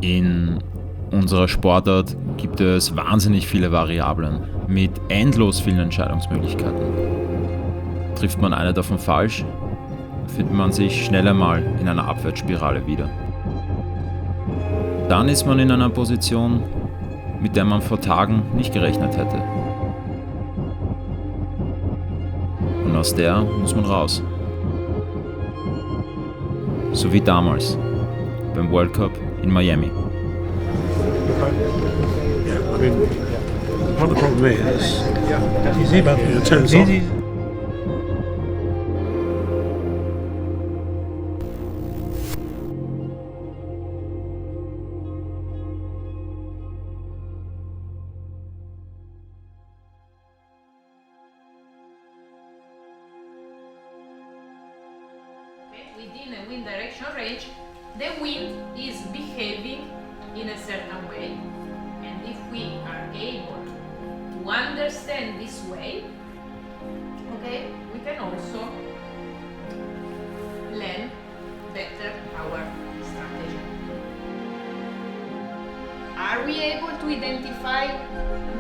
In unserer Sportart gibt es wahnsinnig viele Variablen mit endlos vielen Entscheidungsmöglichkeiten. Trifft man eine davon falsch, findet man sich schnell einmal in einer Abwärtsspirale wieder. Dann ist man in einer Position, mit der man vor Tagen nicht gerechnet hätte. Und aus der muss man raus. So wie damals beim World Cup in Miami. Yeah, I mean, what the problem is, it turns on. Within a wind direction range, the wind is behaving in a certain way, and if we are able to understand this way, okay, we can also plan better our strategy. Are we able to identify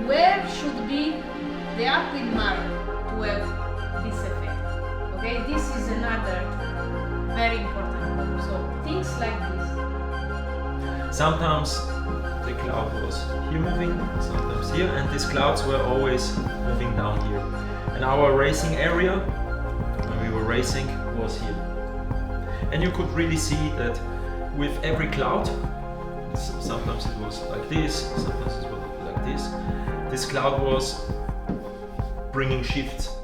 where should be the upwind mark to have this effect? Okay, this is another very important point. So things like this. Sometimes the cloud was here moving, sometimes here, and these clouds were always moving down here. And our racing area, when we were racing, was here. And you could really see that with every cloud, sometimes it was like this, sometimes it was like this cloud was bringing shifts.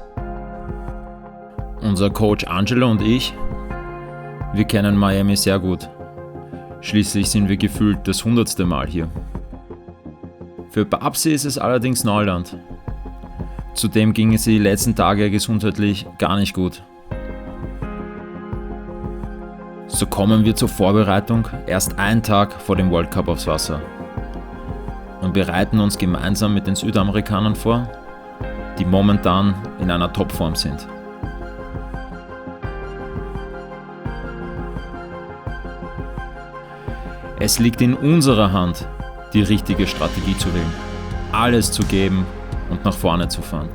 Unser Coach Angelo und ich, wir kennen Miami sehr gut. Schließlich sind wir gefühlt das 100. Mal hier. Für Babsi ist es allerdings Neuland. Zudem ging es ihr die letzten Tage gesundheitlich gar nicht gut. So kommen wir zur Vorbereitung erst einen Tag vor dem World Cup aufs Wasser und bereiten uns gemeinsam mit den Südamerikanern vor, die momentan in einer Topform sind. Es liegt in unserer Hand, die richtige Strategie zu wählen, alles zu geben und nach vorne zu fahren.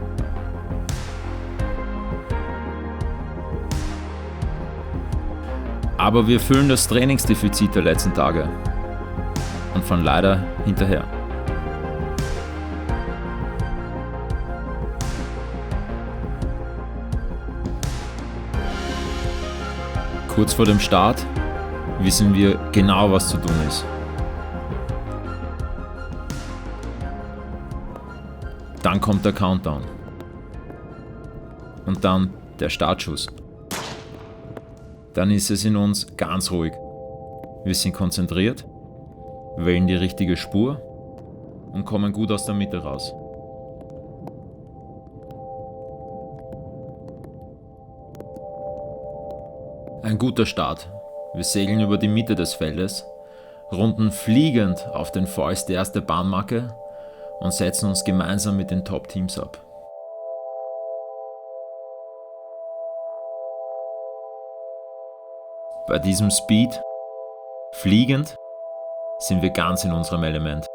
Aber wir füllen das Trainingsdefizit der letzten Tage und fahren leider hinterher. Kurz vor dem Start wissen wir genau, was zu tun ist. Dann kommt der Countdown. Und dann der Startschuss. Dann ist es in uns ganz ruhig. Wir sind konzentriert, wählen die richtige Spur und kommen gut aus der Mitte raus. Ein guter Start. Wir segeln über die Mitte des Feldes, runden fliegend auf den Foils die erste Bahnmarke und setzen uns gemeinsam mit den Top-Teams ab. Bei diesem Speed, fliegend, sind wir ganz in unserem Element.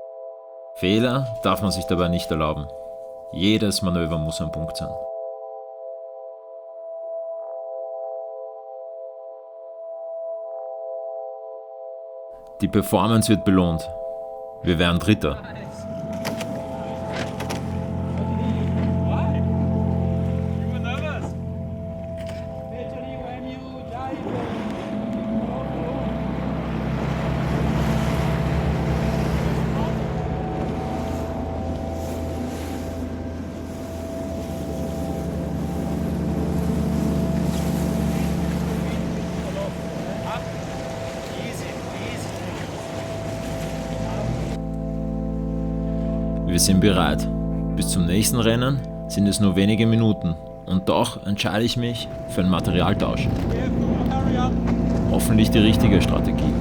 Fehler darf man sich dabei nicht erlauben. Jedes Manöver muss ein Punkt sein. Die Performance wird belohnt. Wir werden Dritter. Wir sind bereit. Bis zum nächsten Rennen sind es nur wenige Minuten und doch entscheide ich mich für einen Materialtausch. Hoffentlich die richtige Strategie.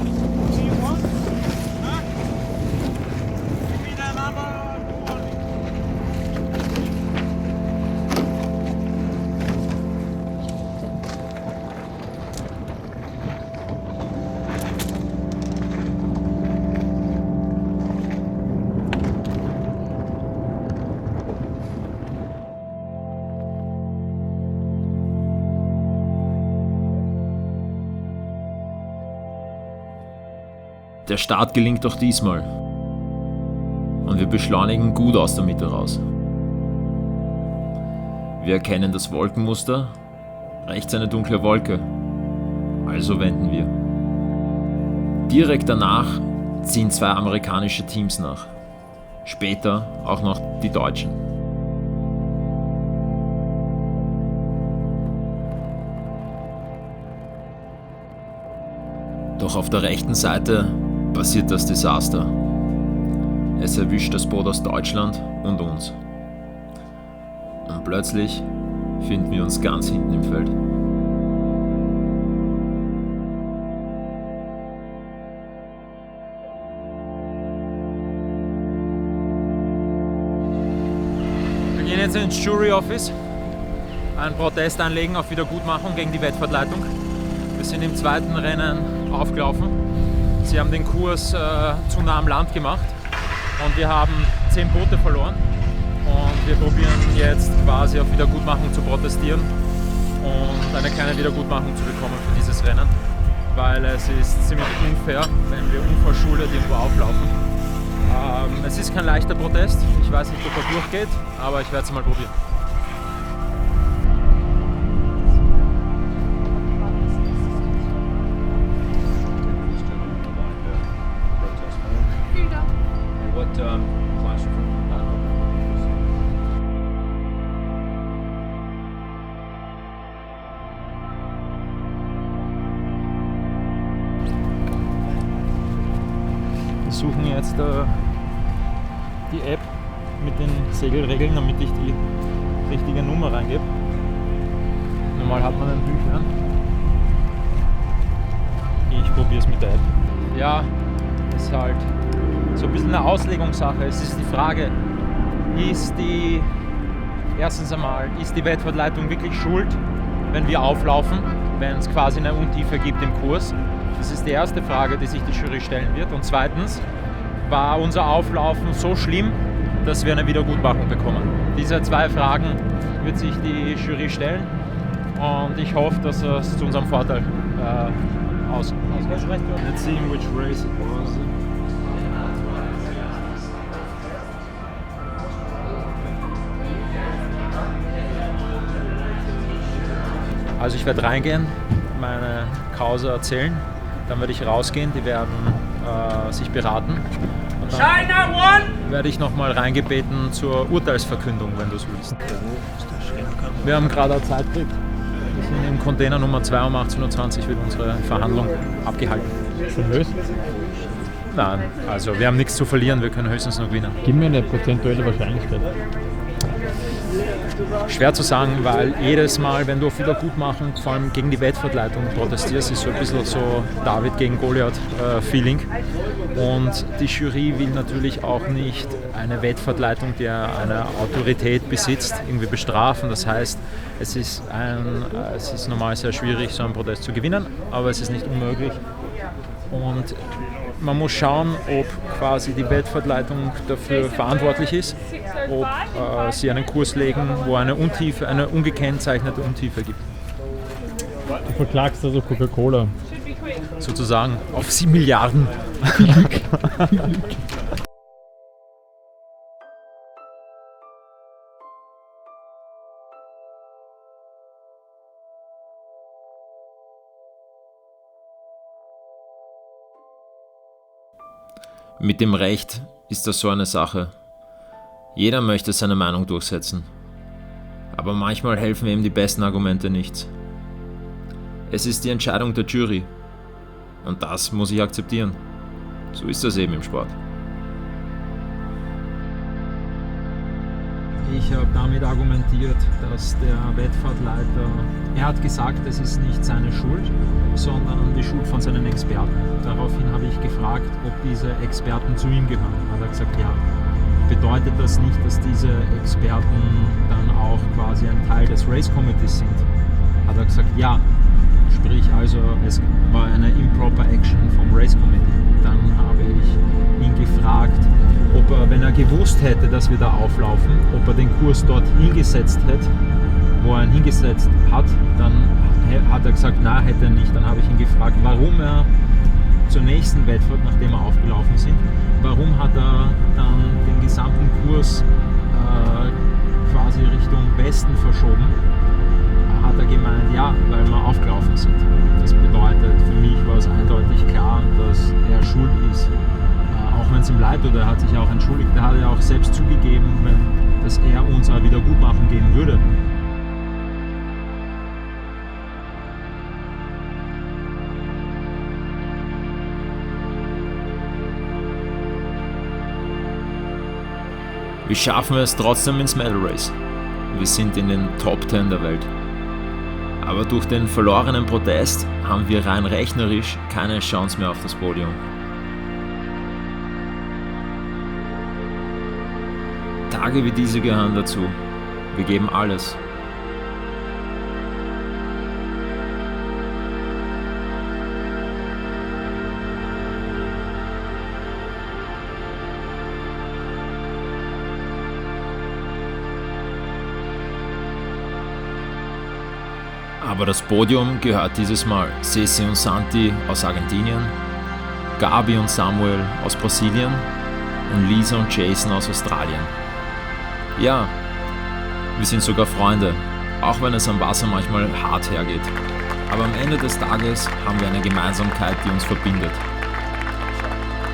Der Start gelingt auch diesmal. Und wir beschleunigen gut aus der Mitte raus. Wir erkennen das Wolkenmuster, rechts eine dunkle Wolke. Also wenden wir. Direkt danach ziehen 2 amerikanische Teams nach. Später auch noch die Deutschen. Doch auf der rechten Seite passiert das Desaster. Es erwischt das Boot aus Deutschland und uns. Und plötzlich finden wir uns ganz hinten im Feld. Wir gehen jetzt ins Jury Office, einen Protest einlegen auf Wiedergutmachung gegen die Wettverleitung. Wir sind im zweiten Rennen aufgelaufen. Sie haben den Kurs zu nah am Land gemacht und wir haben 10 Boote verloren. Und wir probieren jetzt quasi auf Wiedergutmachung zu protestieren und eine kleine Wiedergutmachung zu bekommen für dieses Rennen, weil es ist ziemlich unfair, wenn wir unverschuldet irgendwo auflaufen. Es ist kein leichter Protest, ich weiß nicht, ob er durchgeht, aber ich werde es mal probieren. Wir suchen jetzt die App mit den Segelregeln, damit ich die richtige Nummer reingebe. Normal hat man ein Büchlein. Ich probiere es mit der App. Ja, ist halt so ein bisschen eine Auslegungssache. Es ist die Frage, erstens einmal, ist die Wettverleitung wirklich schuld, wenn wir auflaufen, wenn es quasi eine Untiefe gibt im Kurs? Das ist die erste Frage, die sich die Jury stellen wird. Und zweitens, war unser Auflaufen so schlimm, dass wir eine Wiedergutmachung bekommen? Diese 2 Fragen wird sich die Jury stellen und ich hoffe, dass es zu unserem Vorteil ausgeht. Let's see in which race it was. Also ich werde reingehen, meine Causa erzählen, dann werde ich rausgehen, die werden sich beraten. Und dann werde ich nochmal reingebeten zur Urteilsverkündung, wenn du es willst. Wir haben gerade eine Zeit gekriegt. Wir sind im Container Nummer 2 um 18:20 Uhr wird unsere Verhandlung abgehalten. Schon löst? Nein, also wir haben nichts zu verlieren, wir können höchstens noch gewinnen. Gib mir eine prozentuelle Wahrscheinlichkeit. Schwer zu sagen, weil jedes Mal, wenn du auf Wiedergutmachung, vor allem gegen die Wettverleitung protestierst, ist so ein bisschen so David gegen Goliath-Feeling. Und die Jury will natürlich auch nicht eine Wettverleitung, die eine Autorität besitzt, irgendwie bestrafen. Das heißt, es ist normal sehr schwierig, so einen Protest zu gewinnen, aber es ist nicht unmöglich. Und man muss schauen, ob quasi die Wettverleitung dafür verantwortlich ist, ob sie einen Kurs legen, wo eine Untiefe, eine ungekennzeichnete Untiefe gibt. Du verklagst also Coca-Cola. Sozusagen auf 7 Milliarden. Mit dem Recht ist das so eine Sache. Jeder möchte seine Meinung durchsetzen. Aber manchmal helfen ihm die besten Argumente nichts. Es ist die Entscheidung der Jury. Und das muss ich akzeptieren. So ist das eben im Sport. Ich habe damit argumentiert, dass der Wettfahrtleiter, er hat gesagt, es ist nicht seine Schuld, sondern die Schuld von seinen Experten. Daraufhin habe ich gefragt, ob diese Experten zu ihm gehören. Hat er gesagt, ja. Bedeutet das nicht, dass diese Experten dann auch quasi ein Teil des Race Committees sind? Hat er gesagt, ja. Sprich also, es war eine improper Action vom Race Committee. Dann habe ich ihn gefragt, ob er, wenn er gewusst hätte, dass wir da auflaufen, ob er den Kurs dort hingesetzt hätte, wo er ihn hingesetzt hat. Dann hat er gesagt, nein, hätte er nicht. Dann habe ich ihn gefragt, warum er zur nächsten Wettfahrt, nachdem wir aufgelaufen sind. Warum hat er dann den gesamten Kurs quasi Richtung Westen verschoben? Hat er gemeint, ja, weil wir aufgelaufen sind. Das bedeutet, für mich war es eindeutig klar, dass er schuld ist. Auch wenn es ihm leid tut, er hat sich auch entschuldigt, er hat ja auch selbst zugegeben, dass er uns auch wieder gut machen gehen würde. Wir schaffen es trotzdem ins Medal Race. Wir sind in den Top 10 der Welt. Aber durch den verlorenen Protest haben wir rein rechnerisch keine Chance mehr auf das Podium. Tage wie diese gehören dazu. Wir geben alles. Aber das Podium gehört dieses Mal Ceci und Santi aus Argentinien, Gabi und Samuel aus Brasilien und Lisa und Jason aus Australien. Ja, wir sind sogar Freunde, auch wenn es am Wasser manchmal hart hergeht. Aber am Ende des Tages haben wir eine Gemeinsamkeit, die uns verbindet.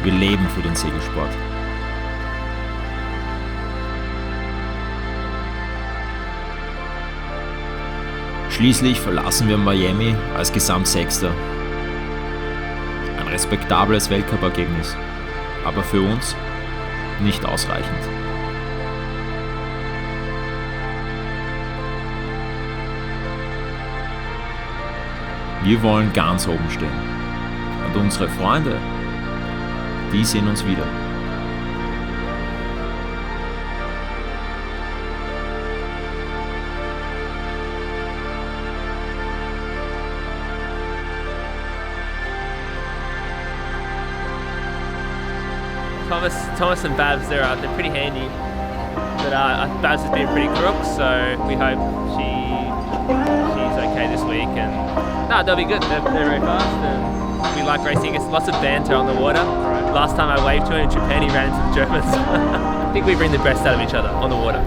Wir leben für den Segelsport. Schließlich verlassen wir Miami als Gesamtsechster. Ein respektables Weltcup-Ergebnis, aber für uns nicht ausreichend. Wir wollen ganz oben stehen. Und unsere Freunde, die sehen uns wieder. Thomas and Babs, they're pretty handy, but Babs has been pretty crook, so we hope she's okay this week. And they'll be good. They're very fast, and we like racing. It's lots of banter on the water. Last time I waved to him in Japan, he ran into the Germans. I think we bring the best out of each other on the water.